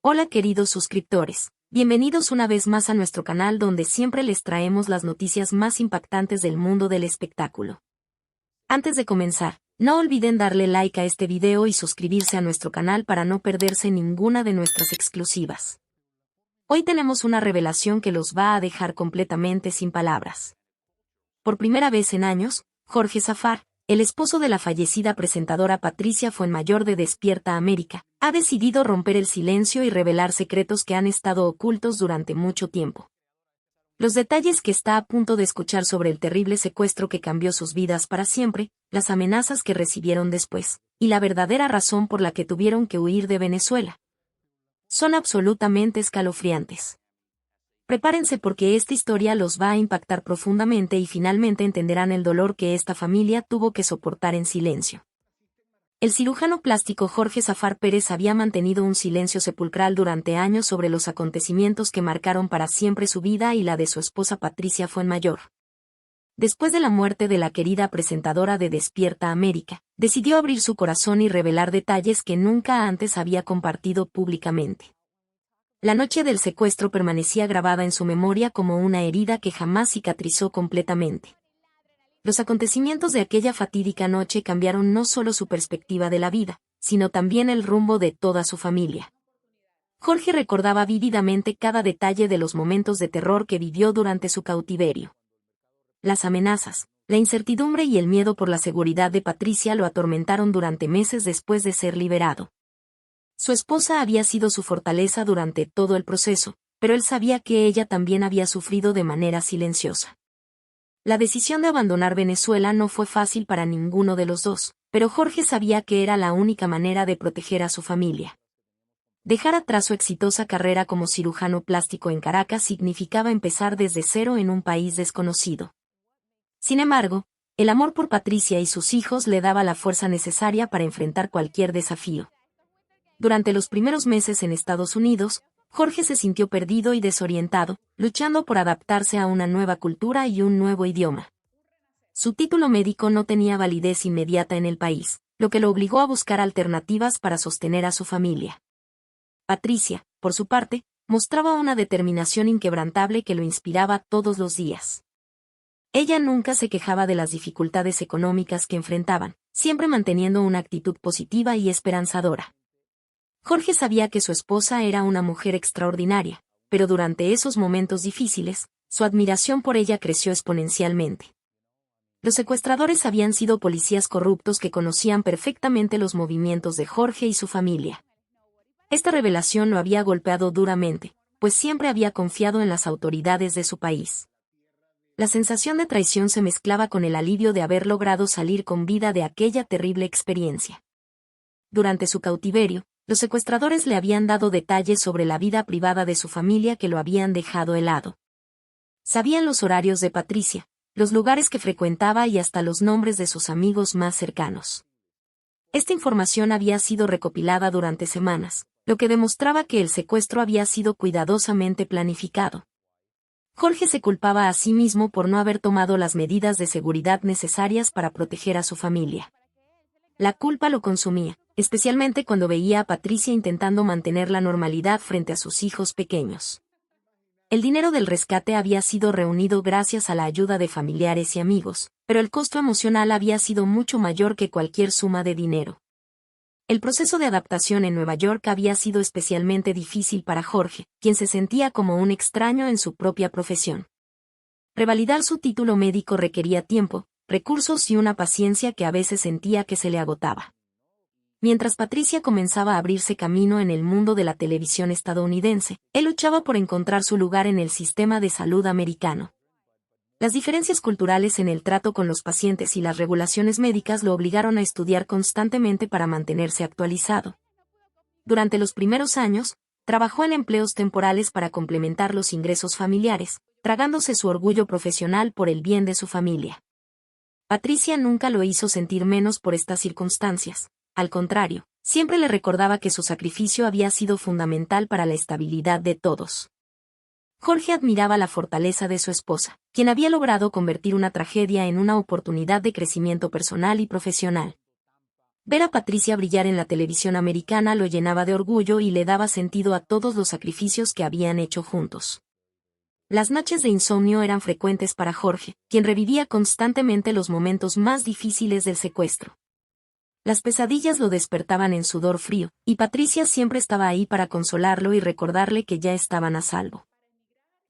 Hola queridos suscriptores, bienvenidos una vez más a nuestro canal donde siempre les traemos las noticias más impactantes del mundo del espectáculo. Antes de comenzar, no olviden darle like a este video y suscribirse a nuestro canal para no perderse ninguna de nuestras exclusivas. Hoy tenemos una revelación que los va a dejar completamente sin palabras. Por primera vez en años, Jorge Zafar, el esposo de la fallecida presentadora Patricia Fuenmayor de Despierta América, ha decidido romper el silencio y revelar secretos que han estado ocultos durante mucho tiempo. Los detalles que está a punto de escuchar sobre el terrible secuestro que cambió sus vidas para siempre, las amenazas que recibieron después, y la verdadera razón por la que tuvieron que huir de Venezuela, son absolutamente escalofriantes. Prepárense porque esta historia los va a impactar profundamente y finalmente entenderán el dolor que esta familia tuvo que soportar en silencio. El cirujano plástico Jorge Zafar Pérez había mantenido un silencio sepulcral durante años sobre los acontecimientos que marcaron para siempre su vida y la de su esposa Patricia Fuenmayor. Después de la muerte de la querida presentadora de Despierta América, decidió abrir su corazón y revelar detalles que nunca antes había compartido públicamente. La noche del secuestro permanecía grabada en su memoria como una herida que jamás cicatrizó completamente. Los acontecimientos de aquella fatídica noche cambiaron no solo su perspectiva de la vida, sino también el rumbo de toda su familia. Jorge recordaba vívidamente cada detalle de los momentos de terror que vivió durante su cautiverio. Las amenazas, la incertidumbre y el miedo por la seguridad de Patricia lo atormentaron durante meses después de ser liberado. Su esposa había sido su fortaleza durante todo el proceso, pero él sabía que ella también había sufrido de manera silenciosa. La decisión de abandonar Venezuela no fue fácil para ninguno de los dos, pero Jorge sabía que era la única manera de proteger a su familia. Dejar atrás su exitosa carrera como cirujano plástico en Caracas significaba empezar desde cero en un país desconocido. Sin embargo, el amor por Patricia y sus hijos le daba la fuerza necesaria para enfrentar cualquier desafío. Durante los primeros meses en Estados Unidos, Jorge se sintió perdido y desorientado, luchando por adaptarse a una nueva cultura y un nuevo idioma. Su título médico no tenía validez inmediata en el país, lo que lo obligó a buscar alternativas para sostener a su familia. Patricia, por su parte, mostraba una determinación inquebrantable que lo inspiraba todos los días. Ella nunca se quejaba de las dificultades económicas que enfrentaban, siempre manteniendo una actitud positiva y esperanzadora. Jorge sabía que su esposa era una mujer extraordinaria, pero durante esos momentos difíciles, su admiración por ella creció exponencialmente. Los secuestradores habían sido policías corruptos que conocían perfectamente los movimientos de Jorge y su familia. Esta revelación lo había golpeado duramente, pues siempre había confiado en las autoridades de su país. La sensación de traición se mezclaba con el alivio de haber logrado salir con vida de aquella terrible experiencia. Durante su cautiverio, los secuestradores le habían dado detalles sobre la vida privada de su familia que lo habían dejado helado. Sabían los horarios de Patricia, los lugares que frecuentaba y hasta los nombres de sus amigos más cercanos. Esta información había sido recopilada durante semanas, lo que demostraba que el secuestro había sido cuidadosamente planificado. Jorge se culpaba a sí mismo por no haber tomado las medidas de seguridad necesarias para proteger a su familia. La culpa lo consumía, especialmente cuando veía a Patricia intentando mantener la normalidad frente a sus hijos pequeños. El dinero del rescate había sido reunido gracias a la ayuda de familiares y amigos, pero el costo emocional había sido mucho mayor que cualquier suma de dinero. El proceso de adaptación en Nueva York había sido especialmente difícil para Jorge, quien se sentía como un extraño en su propia profesión. Revalidar su título médico requería tiempo, recursos y una paciencia que a veces sentía que se le agotaba. Mientras Patricia comenzaba a abrirse camino en el mundo de la televisión estadounidense, él luchaba por encontrar su lugar en el sistema de salud americano. Las diferencias culturales en el trato con los pacientes y las regulaciones médicas lo obligaron a estudiar constantemente para mantenerse actualizado. Durante los primeros años, trabajó en empleos temporales para complementar los ingresos familiares, tragándose su orgullo profesional por el bien de su familia. Patricia nunca lo hizo sentir menos por estas circunstancias. Al contrario, siempre le recordaba que su sacrificio había sido fundamental para la estabilidad de todos. Jorge admiraba la fortaleza de su esposa, quien había logrado convertir una tragedia en una oportunidad de crecimiento personal y profesional. Ver a Patricia brillar en la televisión americana lo llenaba de orgullo y le daba sentido a todos los sacrificios que habían hecho juntos. Las noches de insomnio eran frecuentes para Jorge, quien revivía constantemente los momentos más difíciles del secuestro. Las pesadillas lo despertaban en sudor frío, y Patricia siempre estaba ahí para consolarlo y recordarle que ya estaban a salvo.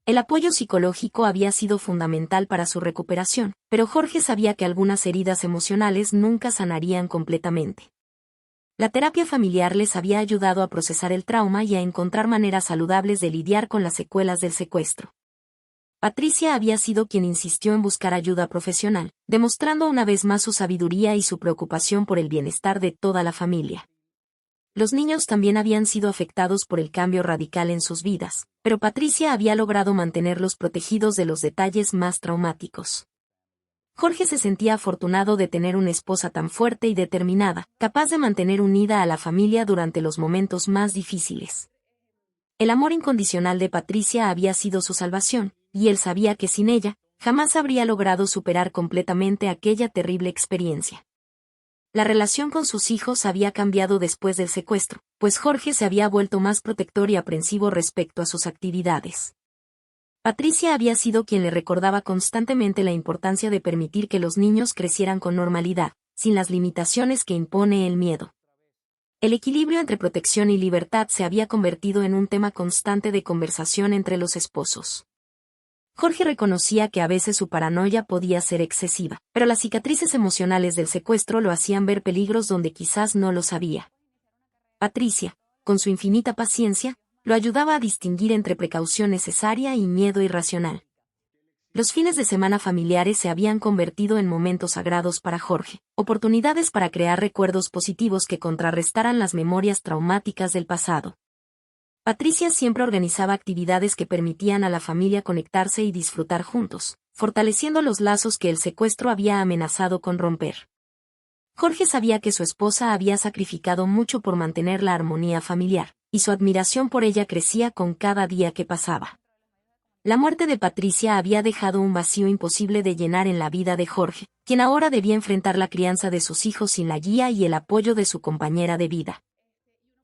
El apoyo psicológico había sido fundamental para su recuperación, pero Jorge sabía que algunas heridas emocionales nunca sanarían completamente. La terapia familiar les había ayudado a procesar el trauma y a encontrar maneras saludables de lidiar con las secuelas del secuestro. Patricia había sido quien insistió en buscar ayuda profesional, demostrando una vez más su sabiduría y su preocupación por el bienestar de toda la familia. Los niños también habían sido afectados por el cambio radical en sus vidas, pero Patricia había logrado mantenerlos protegidos de los detalles más traumáticos. Jorge se sentía afortunado de tener una esposa tan fuerte y determinada, capaz de mantener unida a la familia durante los momentos más difíciles. El amor incondicional de Patricia había sido su salvación, y él sabía que sin ella, jamás habría logrado superar completamente aquella terrible experiencia. La relación con sus hijos había cambiado después del secuestro, pues Jorge se había vuelto más protector y aprensivo respecto a sus actividades. Patricia había sido quien le recordaba constantemente la importancia de permitir que los niños crecieran con normalidad, sin las limitaciones que impone el miedo. El equilibrio entre protección y libertad se había convertido en un tema constante de conversación entre los esposos. Jorge reconocía que a veces su paranoia podía ser excesiva, pero las cicatrices emocionales del secuestro lo hacían ver peligros donde quizás no los había. Patricia, con su infinita paciencia, lo ayudaba a distinguir entre precaución necesaria y miedo irracional. Los fines de semana familiares se habían convertido en momentos sagrados para Jorge, oportunidades para crear recuerdos positivos que contrarrestaran las memorias traumáticas del pasado. Patricia siempre organizaba actividades que permitían a la familia conectarse y disfrutar juntos, fortaleciendo los lazos que el secuestro había amenazado con romper. Jorge sabía que su esposa había sacrificado mucho por mantener la armonía familiar, y su admiración por ella crecía con cada día que pasaba. La muerte de Patricia había dejado un vacío imposible de llenar en la vida de Jorge, quien ahora debía enfrentar la crianza de sus hijos sin la guía y el apoyo de su compañera de vida.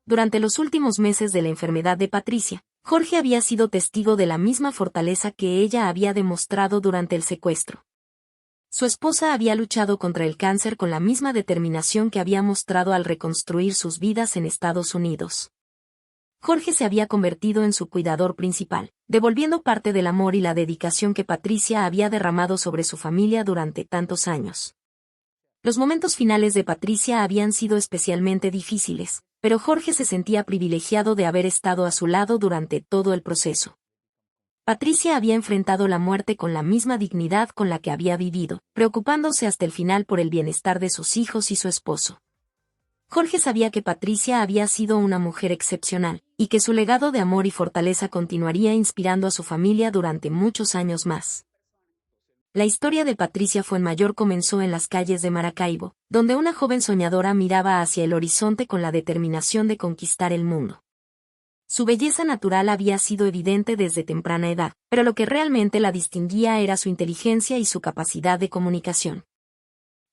Durante los últimos meses de la enfermedad de Patricia, Jorge había sido testigo de la misma fortaleza que ella había demostrado durante el secuestro. Su esposa había luchado contra el cáncer con la misma determinación que había mostrado al reconstruir sus vidas en Estados Unidos. Jorge se había convertido en su cuidador principal, devolviendo parte del amor y la dedicación que Patricia había derramado sobre su familia durante tantos años. Los momentos finales de Patricia habían sido especialmente difíciles, pero Jorge se sentía privilegiado de haber estado a su lado durante todo el proceso. Patricia había enfrentado la muerte con la misma dignidad con la que había vivido, preocupándose hasta el final por el bienestar de sus hijos y su esposo. Jorge sabía que Patricia había sido una mujer excepcional, y que su legado de amor y fortaleza continuaría inspirando a su familia durante muchos años más. La historia de Patricia Fuenmayor comenzó en las calles de Maracaibo, donde una joven soñadora miraba hacia el horizonte con la determinación de conquistar el mundo. Su belleza natural había sido evidente desde temprana edad, pero lo que realmente la distinguía era su inteligencia y su capacidad de comunicación.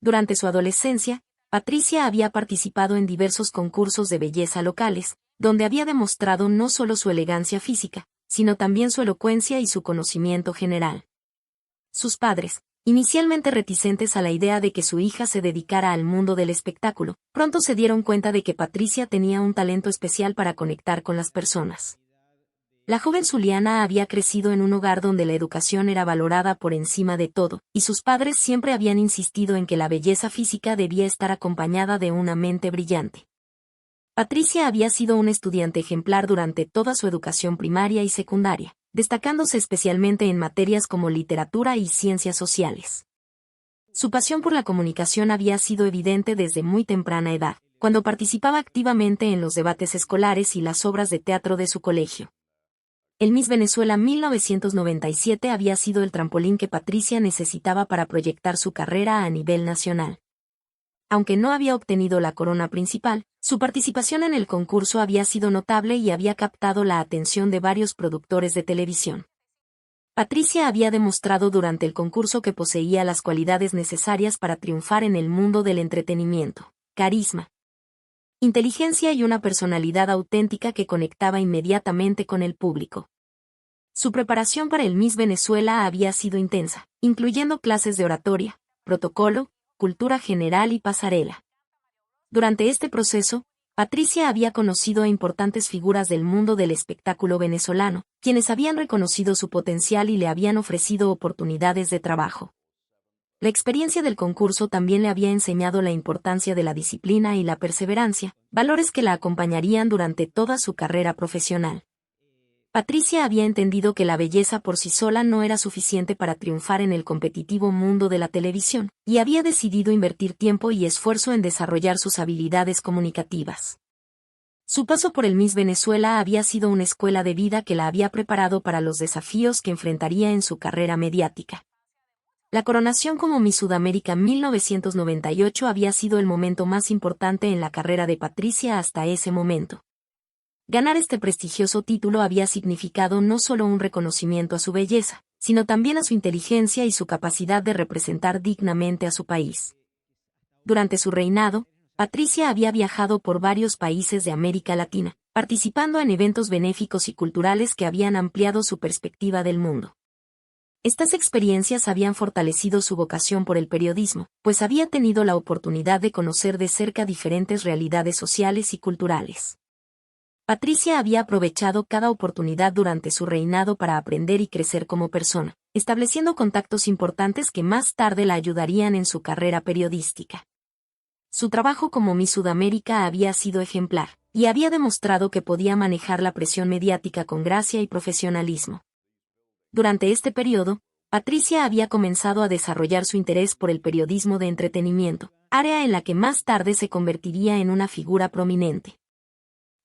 Durante su adolescencia, Patricia había participado en diversos concursos de belleza locales, donde había demostrado no solo su elegancia física, sino también su elocuencia y su conocimiento general. Sus padres, inicialmente reticentes a la idea de que su hija se dedicara al mundo del espectáculo, pronto se dieron cuenta de que Patricia tenía un talento especial para conectar con las personas. La joven zuliana había crecido en un hogar donde la educación era valorada por encima de todo, y sus padres siempre habían insistido en que la belleza física debía estar acompañada de una mente brillante. Patricia había sido una estudiante ejemplar durante toda su educación primaria y secundaria, destacándose especialmente en materias como literatura y ciencias sociales. Su pasión por la comunicación había sido evidente desde muy temprana edad, cuando participaba activamente en los debates escolares y las obras de teatro de su colegio. El Miss Venezuela 1997 había sido el trampolín que Patricia necesitaba para proyectar su carrera a nivel nacional. Aunque no había obtenido la corona principal, su participación en el concurso había sido notable y había captado la atención de varios productores de televisión. Patricia había demostrado durante el concurso que poseía las cualidades necesarias para triunfar en el mundo del entretenimiento. carisma, inteligencia y una personalidad auténtica que conectaba inmediatamente con el público. Su preparación para el Miss Venezuela había sido intensa, incluyendo clases de oratoria, protocolo, cultura general y pasarela. Durante este proceso, Patricia había conocido a importantes figuras del mundo del espectáculo venezolano, quienes habían reconocido su potencial y le habían ofrecido oportunidades de trabajo. La experiencia del concurso también le había enseñado la importancia de la disciplina y la perseverancia, valores que la acompañarían durante toda su carrera profesional. Patricia había entendido que la belleza por sí sola no era suficiente para triunfar en el competitivo mundo de la televisión, y había decidido invertir tiempo y esfuerzo en desarrollar sus habilidades comunicativas. Su paso por el Miss Venezuela había sido una escuela de vida que la había preparado para los desafíos que enfrentaría en su carrera mediática. La coronación como Miss Sudamérica 1998 había sido el momento más importante en la carrera de Patricia hasta ese momento. Ganar este prestigioso título había significado no solo un reconocimiento a su belleza, sino también a su inteligencia y su capacidad de representar dignamente a su país. Durante su reinado, Patricia había viajado por varios países de América Latina, participando en eventos benéficos y culturales que habían ampliado su perspectiva del mundo. Estas experiencias habían fortalecido su vocación por el periodismo, pues había tenido la oportunidad de conocer de cerca diferentes realidades sociales y culturales. Patricia había aprovechado cada oportunidad durante su reinado para aprender y crecer como persona, estableciendo contactos importantes que más tarde la ayudarían en su carrera periodística. Su trabajo como Miss Sudamérica había sido ejemplar, y había demostrado que podía manejar la presión mediática con gracia y profesionalismo. Durante este periodo, Patricia había comenzado a desarrollar su interés por el periodismo de entretenimiento, área en la que más tarde se convertiría en una figura prominente.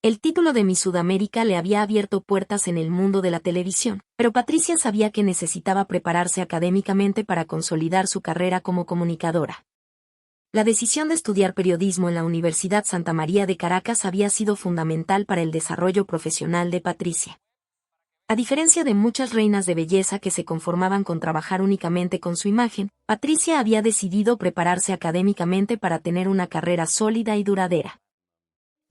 El título de Miss Sudamérica le había abierto puertas en el mundo de la televisión, pero Patricia sabía que necesitaba prepararse académicamente para consolidar su carrera como comunicadora. La decisión de estudiar periodismo en la Universidad Santa María de Caracas había sido fundamental para el desarrollo profesional de Patricia. A diferencia de muchas reinas de belleza que se conformaban con trabajar únicamente con su imagen, Patricia había decidido prepararse académicamente para tener una carrera sólida y duradera.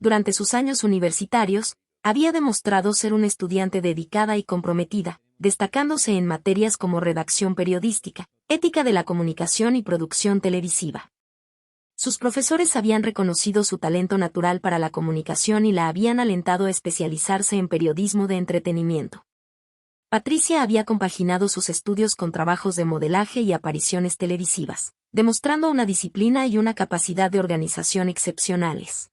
Durante sus años universitarios, había demostrado ser una estudiante dedicada y comprometida, destacándose en materias como redacción periodística, ética de la comunicación y producción televisiva. Sus profesores habían reconocido su talento natural para la comunicación y la habían alentado a especializarse en periodismo de entretenimiento. Patricia había compaginado sus estudios con trabajos de modelaje y apariciones televisivas, demostrando una disciplina y una capacidad de organización excepcionales.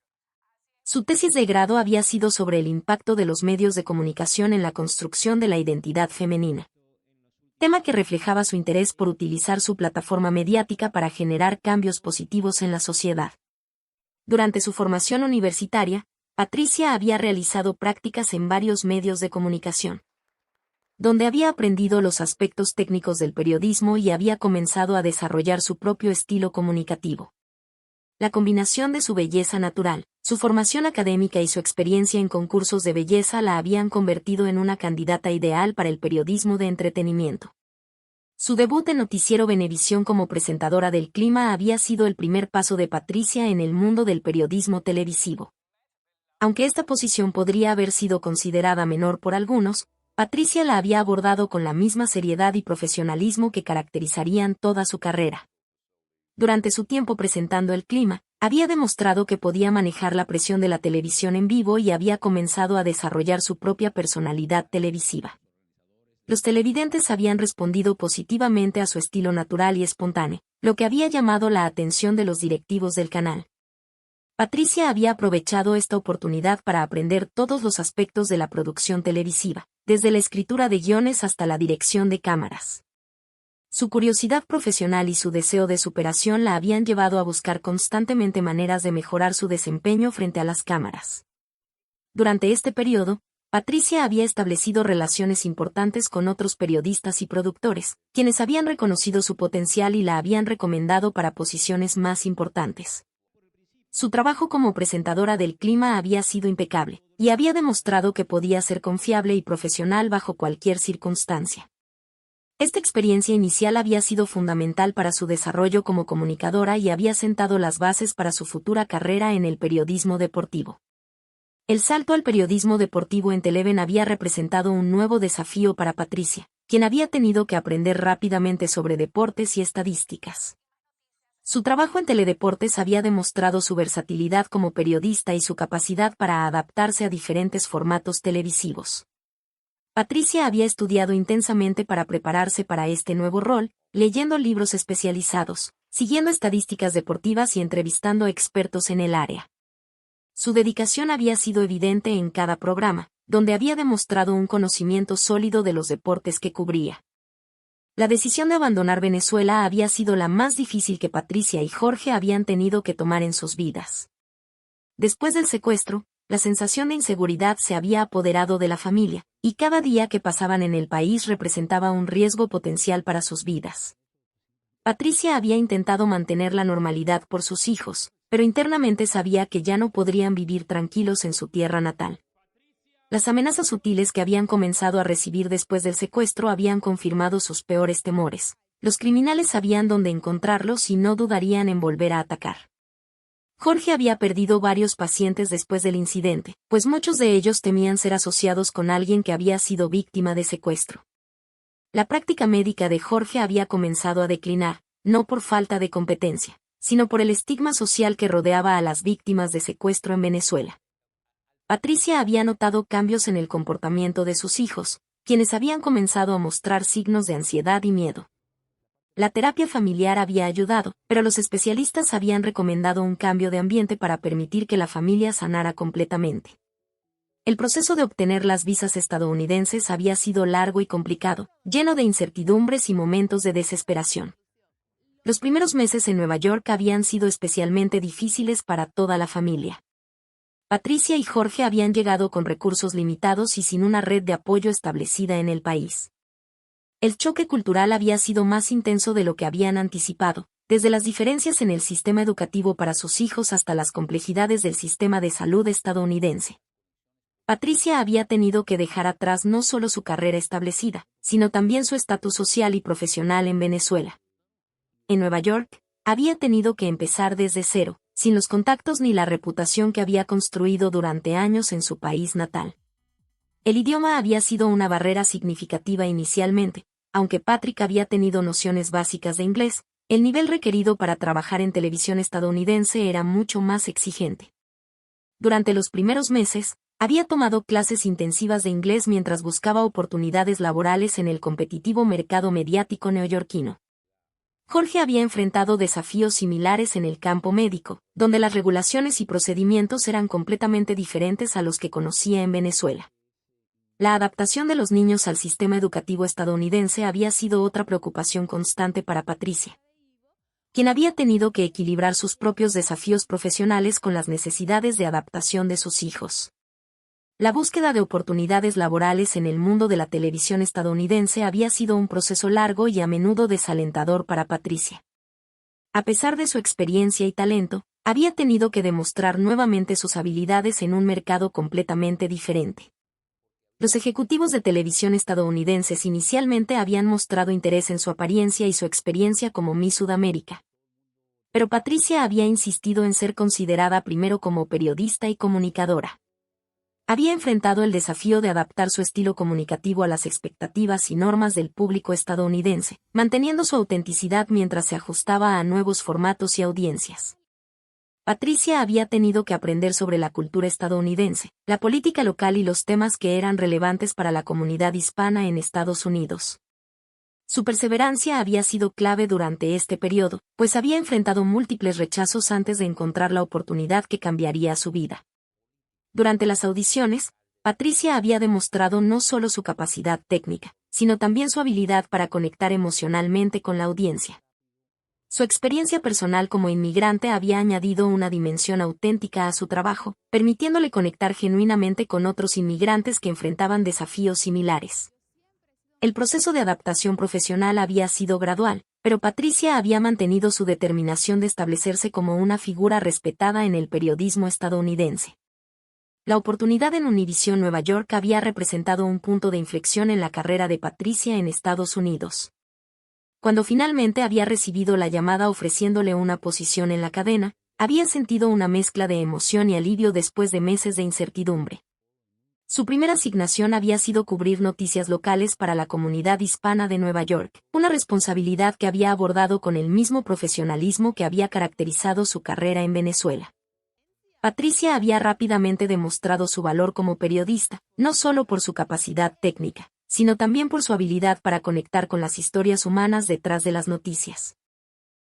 Su tesis de grado había sido sobre el impacto de los medios de comunicación en la construcción de la identidad femenina, tema que reflejaba su interés por utilizar su plataforma mediática para generar cambios positivos en la sociedad. Durante su formación universitaria, Patricia había realizado prácticas en varios medios de comunicación, donde había aprendido los aspectos técnicos del periodismo y había comenzado a desarrollar su propio estilo comunicativo. La combinación de su belleza natural, su formación académica y su experiencia en concursos de belleza la habían convertido en una candidata ideal para el periodismo de entretenimiento. Su debut en Noticiero Venevisión como presentadora del clima había sido el primer paso de Patricia en el mundo del periodismo televisivo. Aunque esta posición podría haber sido considerada menor por algunos, Patricia la había abordado con la misma seriedad y profesionalismo que caracterizarían toda su carrera. Durante su tiempo presentando el clima, había demostrado que podía manejar la presión de la televisión en vivo y había comenzado a desarrollar su propia personalidad televisiva. Los televidentes habían respondido positivamente a su estilo natural y espontáneo, lo que había llamado la atención de los directivos del canal. Patricia había aprovechado esta oportunidad para aprender todos los aspectos de la producción televisiva, desde la escritura de guiones hasta la dirección de cámaras. Su curiosidad profesional y su deseo de superación la habían llevado a buscar constantemente maneras de mejorar su desempeño frente a las cámaras. Durante este periodo, Patricia había establecido relaciones importantes con otros periodistas y productores, quienes habían reconocido su potencial y la habían recomendado para posiciones más importantes. Su trabajo como presentadora del clima había sido impecable, y había demostrado que podía ser confiable y profesional bajo cualquier circunstancia. Esta experiencia inicial había sido fundamental para su desarrollo como comunicadora y había sentado las bases para su futura carrera en el periodismo deportivo. El salto al periodismo deportivo en Televen había representado un nuevo desafío para Patricia, quien había tenido que aprender rápidamente sobre deportes y estadísticas. Su trabajo en Teledeportes había demostrado su versatilidad como periodista y su capacidad para adaptarse a diferentes formatos televisivos. Patricia había estudiado intensamente para prepararse para este nuevo rol, leyendo libros especializados, siguiendo estadísticas deportivas y entrevistando expertos en el área. Su dedicación había sido evidente en cada programa, donde había demostrado un conocimiento sólido de los deportes que cubría. La decisión de abandonar Venezuela había sido la más difícil que Patricia y Jorge habían tenido que tomar en sus vidas. Después del secuestro, la sensación de inseguridad se había apoderado de la familia, y cada día que pasaban en el país representaba un riesgo potencial para sus vidas. Patricia había intentado mantener la normalidad por sus hijos, pero internamente sabía que ya no podrían vivir tranquilos en su tierra natal. Las amenazas sutiles que habían comenzado a recibir después del secuestro habían confirmado sus peores temores. Los criminales sabían dónde encontrarlos y no dudarían en volver a atacar. Jorge había perdido varios pacientes después del incidente, pues muchos de ellos temían ser asociados con alguien que había sido víctima de secuestro. La práctica médica de Jorge había comenzado a declinar, no por falta de competencia, sino por el estigma social que rodeaba a las víctimas de secuestro en Venezuela. Patricia había notado cambios en el comportamiento de sus hijos, quienes habían comenzado a mostrar signos de ansiedad y miedo. La terapia familiar había ayudado, pero los especialistas habían recomendado un cambio de ambiente para permitir que la familia sanara completamente. El proceso de obtener las visas estadounidenses había sido largo y complicado, lleno de incertidumbres y momentos de desesperación. Los primeros meses en Nueva York habían sido especialmente difíciles para toda la familia. Patricia y Jorge habían llegado con recursos limitados y sin una red de apoyo establecida en el país. El choque cultural había sido más intenso de lo que habían anticipado, desde las diferencias en el sistema educativo para sus hijos hasta las complejidades del sistema de salud estadounidense. Patricia había tenido que dejar atrás no solo su carrera establecida, sino también su estatus social y profesional en Venezuela. En Nueva York, había tenido que empezar desde cero, sin los contactos ni la reputación que había construido durante años en su país natal. El idioma había sido una barrera significativa inicialmente, aunque Patrick había tenido nociones básicas de inglés, el nivel requerido para trabajar en televisión estadounidense era mucho más exigente. Durante los primeros meses, había tomado clases intensivas de inglés mientras buscaba oportunidades laborales en el competitivo mercado mediático neoyorquino. Jorge había enfrentado desafíos similares en el campo médico, donde las regulaciones y procedimientos eran completamente diferentes a los que conocía en Venezuela. La adaptación de los niños al sistema educativo estadounidense había sido otra preocupación constante para Patricia, quien había tenido que equilibrar sus propios desafíos profesionales con las necesidades de adaptación de sus hijos. La búsqueda de oportunidades laborales en el mundo de la televisión estadounidense había sido un proceso largo y a menudo desalentador para Patricia. A pesar de su experiencia y talento, había tenido que demostrar nuevamente sus habilidades en un mercado completamente diferente. Los ejecutivos de televisión estadounidenses inicialmente habían mostrado interés en su apariencia y su experiencia como Miss Sudamérica. Pero Patricia había insistido en ser considerada primero como periodista y comunicadora. Había enfrentado el desafío de adaptar su estilo comunicativo a las expectativas y normas del público estadounidense, manteniendo su autenticidad mientras se ajustaba a nuevos formatos y audiencias. Patricia había tenido que aprender sobre la cultura estadounidense, la política local y los temas que eran relevantes para la comunidad hispana en Estados Unidos. Su perseverancia había sido clave durante este periodo, pues había enfrentado múltiples rechazos antes de encontrar la oportunidad que cambiaría su vida. Durante las audiciones, Patricia había demostrado no solo su capacidad técnica, sino también su habilidad para conectar emocionalmente con la audiencia. Su experiencia personal como inmigrante había añadido una dimensión auténtica a su trabajo, permitiéndole conectar genuinamente con otros inmigrantes que enfrentaban desafíos similares. El proceso de adaptación profesional había sido gradual, pero Patricia había mantenido su determinación de establecerse como una figura respetada en el periodismo estadounidense. La oportunidad en Univision Nueva York había representado un punto de inflexión en la carrera de Patricia en Estados Unidos. Cuando finalmente había recibido la llamada ofreciéndole una posición en la cadena, había sentido una mezcla de emoción y alivio después de meses de incertidumbre. Su primera asignación había sido cubrir noticias locales para la comunidad hispana de Nueva York, una responsabilidad que había abordado con el mismo profesionalismo que había caracterizado su carrera en Venezuela. Patricia había rápidamente demostrado su valor como periodista, no solo por su capacidad técnica, sino también por su habilidad para conectar con las historias humanas detrás de las noticias.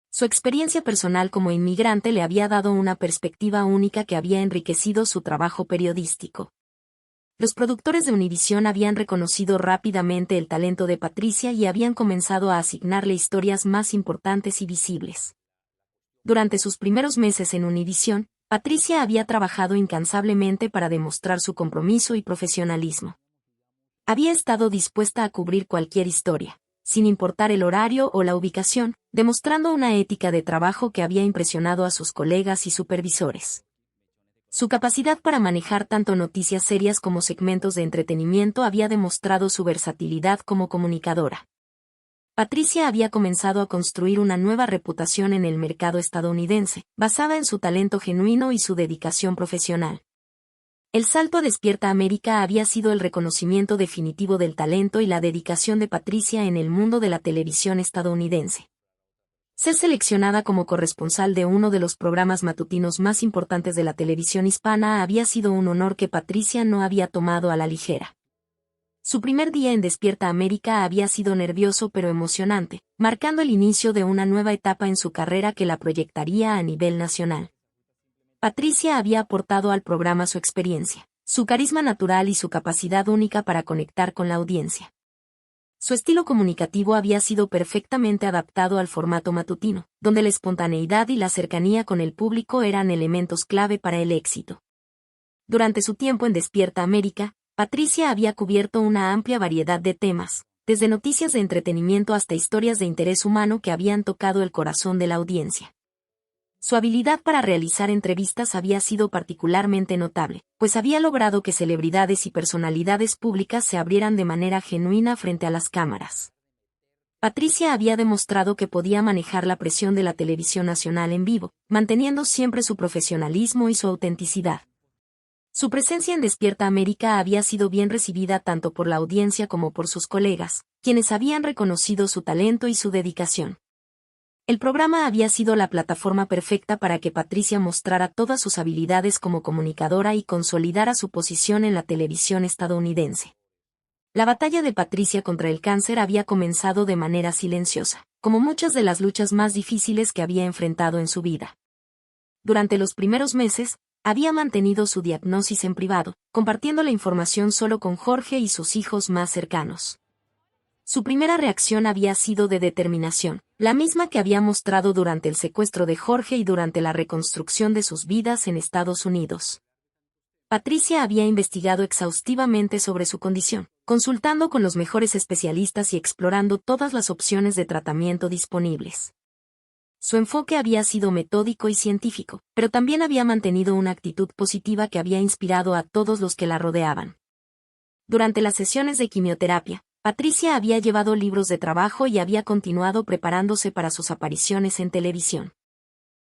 Su experiencia personal como inmigrante le había dado una perspectiva única que había enriquecido su trabajo periodístico. Los productores de Univision habían reconocido rápidamente el talento de Patricia y habían comenzado a asignarle historias más importantes y visibles. Durante sus primeros meses en Univision, Patricia había trabajado incansablemente para demostrar su compromiso y profesionalismo. Había estado dispuesta a cubrir cualquier historia, sin importar el horario o la ubicación, demostrando una ética de trabajo que había impresionado a sus colegas y supervisores. Su capacidad para manejar tanto noticias serias como segmentos de entretenimiento había demostrado su versatilidad como comunicadora. Patricia había comenzado a construir una nueva reputación en el mercado estadounidense, basada en su talento genuino y su dedicación profesional. El salto a Despierta América había sido el reconocimiento definitivo del talento y la dedicación de Patricia en el mundo de la televisión estadounidense. Ser seleccionada como corresponsal de uno de los programas matutinos más importantes de la televisión hispana había sido un honor que Patricia no había tomado a la ligera. Su primer día en Despierta América había sido nervioso pero emocionante, marcando el inicio de una nueva etapa en su carrera que la proyectaría a nivel nacional. Patricia había aportado al programa su experiencia, su carisma natural y su capacidad única para conectar con la audiencia. Su estilo comunicativo había sido perfectamente adaptado al formato matutino, donde la espontaneidad y la cercanía con el público eran elementos clave para el éxito. Durante su tiempo en Despierta América, Patricia había cubierto una amplia variedad de temas, desde noticias de entretenimiento hasta historias de interés humano que habían tocado el corazón de la audiencia. Su habilidad para realizar entrevistas había sido particularmente notable, pues había logrado que celebridades y personalidades públicas se abrieran de manera genuina frente a las cámaras. Patricia había demostrado que podía manejar la presión de la televisión nacional en vivo, manteniendo siempre su profesionalismo y su autenticidad. Su presencia en Despierta América había sido bien recibida tanto por la audiencia como por sus colegas, quienes habían reconocido su talento y su dedicación. El programa había sido la plataforma perfecta para que Patricia mostrara todas sus habilidades como comunicadora y consolidara su posición en la televisión estadounidense. La batalla de Patricia contra el cáncer había comenzado de manera silenciosa, como muchas de las luchas más difíciles que había enfrentado en su vida. Durante los primeros meses, había mantenido su diagnosis en privado, compartiendo la información solo con Jorge y sus hijos más cercanos. Su primera reacción había sido de determinación, la misma que había mostrado durante el secuestro de Jorge y durante la reconstrucción de sus vidas en Estados Unidos. Patricia había investigado exhaustivamente sobre su condición, consultando con los mejores especialistas y explorando todas las opciones de tratamiento disponibles. Su enfoque había sido metódico y científico, pero también había mantenido una actitud positiva que había inspirado a todos los que la rodeaban. Durante las sesiones de quimioterapia, Patricia había llevado libros de trabajo y había continuado preparándose para sus apariciones en televisión.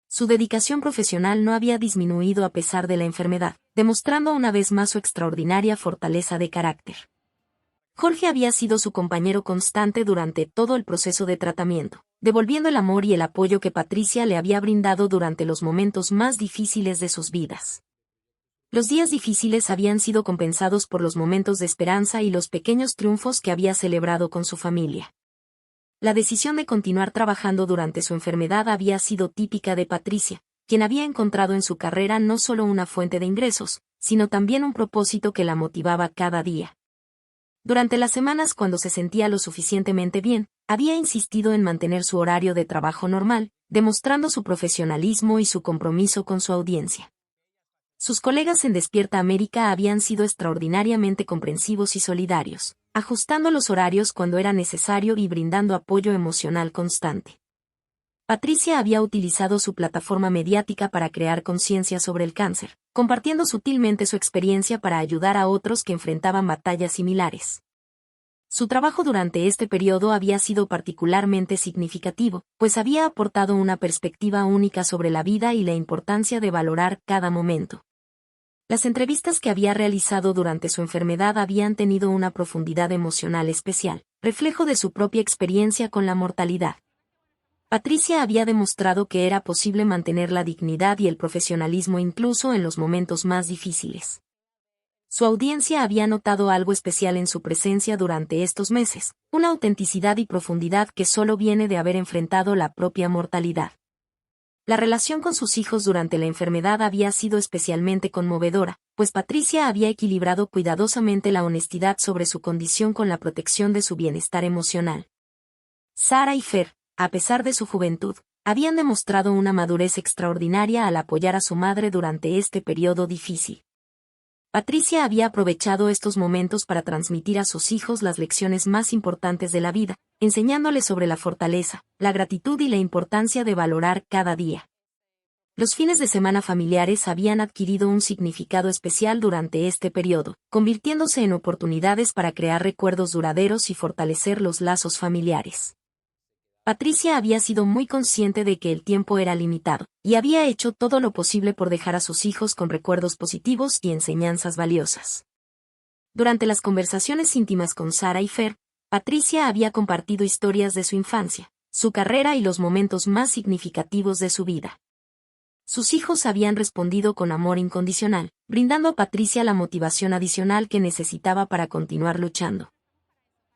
Su dedicación profesional no había disminuido a pesar de la enfermedad, demostrando una vez más su extraordinaria fortaleza de carácter. Jorge había sido su compañero constante durante todo el proceso de tratamiento, devolviendo el amor y el apoyo que Patricia le había brindado durante los momentos más difíciles de sus vidas. Los días difíciles habían sido compensados por los momentos de esperanza y los pequeños triunfos que había celebrado con su familia. La decisión de continuar trabajando durante su enfermedad había sido típica de Patricia, quien había encontrado en su carrera no solo una fuente de ingresos, sino también un propósito que la motivaba cada día. Durante las semanas cuando se sentía lo suficientemente bien, había insistido en mantener su horario de trabajo normal, demostrando su profesionalismo y su compromiso con su audiencia. Sus colegas en Despierta América habían sido extraordinariamente comprensivos y solidarios, ajustando los horarios cuando era necesario y brindando apoyo emocional constante. Patricia había utilizado su plataforma mediática para crear conciencia sobre el cáncer, compartiendo sutilmente su experiencia para ayudar a otros que enfrentaban batallas similares. Su trabajo durante este periodo había sido particularmente significativo, pues había aportado una perspectiva única sobre la vida y la importancia de valorar cada momento. Las entrevistas que había realizado durante su enfermedad habían tenido una profundidad emocional especial, reflejo de su propia experiencia con la mortalidad. Patricia había demostrado que era posible mantener la dignidad y el profesionalismo incluso en los momentos más difíciles. Su audiencia había notado algo especial en su presencia durante estos meses, una autenticidad y profundidad que solo viene de haber enfrentado la propia mortalidad. La relación con sus hijos durante la enfermedad había sido especialmente conmovedora, pues Patricia había equilibrado cuidadosamente la honestidad sobre su condición con la protección de su bienestar emocional. Sarah y Fer, a pesar de su juventud, habían demostrado una madurez extraordinaria al apoyar a su madre durante este periodo difícil. Patricia había aprovechado estos momentos para transmitir a sus hijos las lecciones más importantes de la vida, enseñándoles sobre la fortaleza, la gratitud y la importancia de valorar cada día. Los fines de semana familiares habían adquirido un significado especial durante este periodo, convirtiéndose en oportunidades para crear recuerdos duraderos y fortalecer los lazos familiares. Patricia había sido muy consciente de que el tiempo era limitado, y había hecho todo lo posible por dejar a sus hijos con recuerdos positivos y enseñanzas valiosas. Durante las conversaciones íntimas con Sarah y Fer, Patricia había compartido historias de su infancia, su carrera y los momentos más significativos de su vida. Sus hijos habían respondido con amor incondicional, brindando a Patricia la motivación adicional que necesitaba para continuar luchando.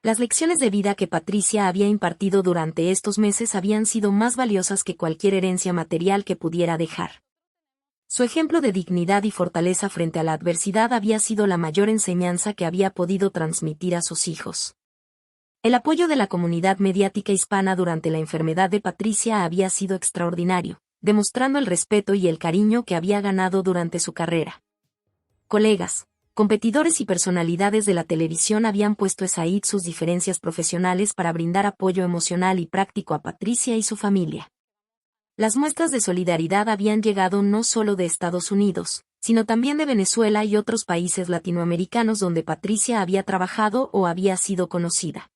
Las lecciones de vida que Patricia había impartido durante estos meses habían sido más valiosas que cualquier herencia material que pudiera dejar. Su ejemplo de dignidad y fortaleza frente a la adversidad había sido la mayor enseñanza que había podido transmitir a sus hijos. El apoyo de la comunidad mediática hispana durante la enfermedad de Patricia había sido extraordinario, demostrando el respeto y el cariño que había ganado durante su carrera. Colegas, competidores y personalidades de la televisión habían puesto aside sus diferencias profesionales para brindar apoyo emocional y práctico a Patricia y su familia. Las muestras de solidaridad habían llegado no solo de Estados Unidos, sino también de Venezuela y otros países latinoamericanos donde Patricia había trabajado o había sido conocida.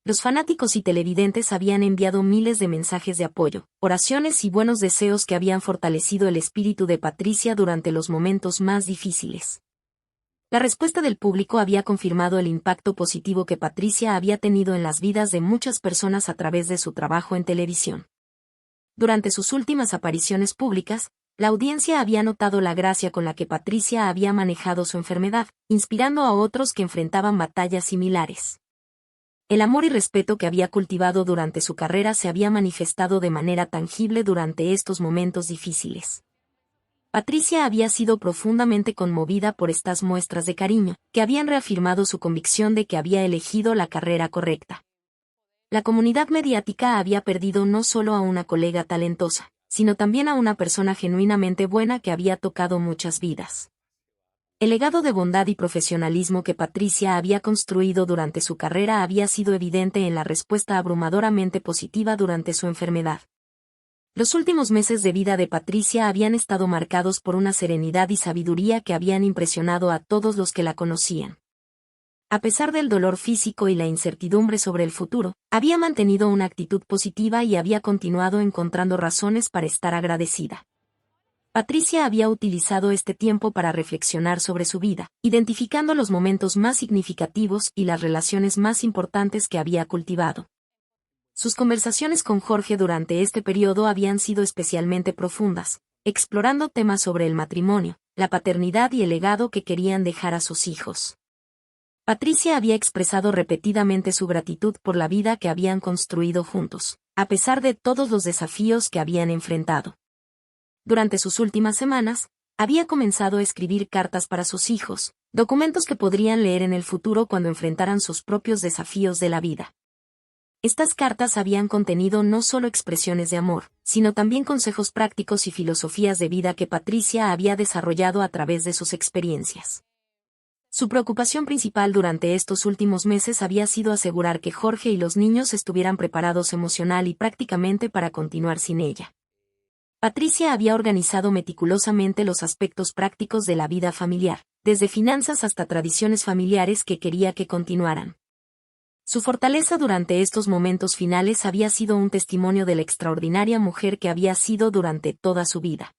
Los fanáticos y televidentes habían enviado miles de mensajes de apoyo, oraciones y buenos deseos que habían fortalecido el espíritu de Patricia durante los momentos más difíciles. La respuesta del público había confirmado el impacto positivo que Patricia había tenido en las vidas de muchas personas a través de su trabajo en televisión. Durante sus últimas apariciones públicas, la audiencia había notado la gracia con la que Patricia había manejado su enfermedad, inspirando a otros que enfrentaban batallas similares. El amor y respeto que había cultivado durante su carrera se había manifestado de manera tangible durante estos momentos difíciles. Patricia había sido profundamente conmovida por estas muestras de cariño, que habían reafirmado su convicción de que había elegido la carrera correcta. La comunidad mediática había perdido no solo a una colega talentosa, sino también a una persona genuinamente buena que había tocado muchas vidas. El legado de bondad y profesionalismo que Patricia había construido durante su carrera había sido evidente en la respuesta abrumadoramente positiva durante su enfermedad. Los últimos meses de vida de Patricia habían estado marcados por una serenidad y sabiduría que habían impresionado a todos los que la conocían. A pesar del dolor físico y la incertidumbre sobre el futuro, había mantenido una actitud positiva y había continuado encontrando razones para estar agradecida. Patricia había utilizado este tiempo para reflexionar sobre su vida, identificando los momentos más significativos y las relaciones más importantes que había cultivado. Sus conversaciones con Jorge durante este periodo habían sido especialmente profundas, explorando temas sobre el matrimonio, la paternidad y el legado que querían dejar a sus hijos. Patricia había expresado repetidamente su gratitud por la vida que habían construido juntos, a pesar de todos los desafíos que habían enfrentado. Durante sus últimas semanas, había comenzado a escribir cartas para sus hijos, documentos que podrían leer en el futuro cuando enfrentaran sus propios desafíos de la vida. Estas cartas habían contenido no solo expresiones de amor, sino también consejos prácticos y filosofías de vida que Patricia había desarrollado a través de sus experiencias. Su preocupación principal durante estos últimos meses había sido asegurar que Jorge y los niños estuvieran preparados emocional y prácticamente para continuar sin ella. Patricia había organizado meticulosamente los aspectos prácticos de la vida familiar, desde finanzas hasta tradiciones familiares que quería que continuaran. Su fortaleza durante estos momentos finales había sido un testimonio de la extraordinaria mujer que había sido durante toda su vida.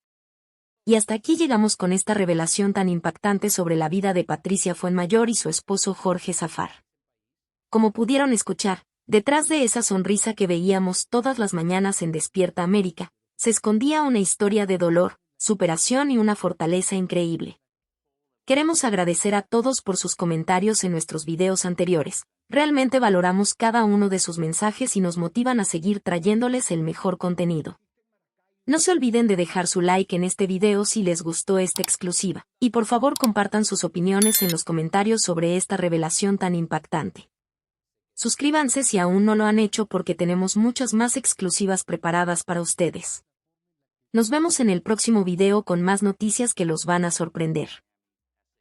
Y hasta aquí llegamos con esta revelación tan impactante sobre la vida de Patricia Fuenmayor y su esposo Jorge Zafar. Como pudieron escuchar, detrás de esa sonrisa que veíamos todas las mañanas en Despierta América, se escondía una historia de dolor, superación y una fortaleza increíble. Queremos agradecer a todos por sus comentarios en nuestros videos anteriores. Realmente valoramos cada uno de sus mensajes y nos motivan a seguir trayéndoles el mejor contenido. No se olviden de dejar su like en este video si les gustó esta exclusiva, y por favor compartan sus opiniones en los comentarios sobre esta revelación tan impactante. Suscríbanse si aún no lo han hecho porque tenemos muchas más exclusivas preparadas para ustedes. Nos vemos en el próximo video con más noticias que los van a sorprender.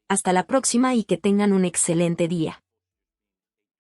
Hasta la próxima y que tengan un excelente día.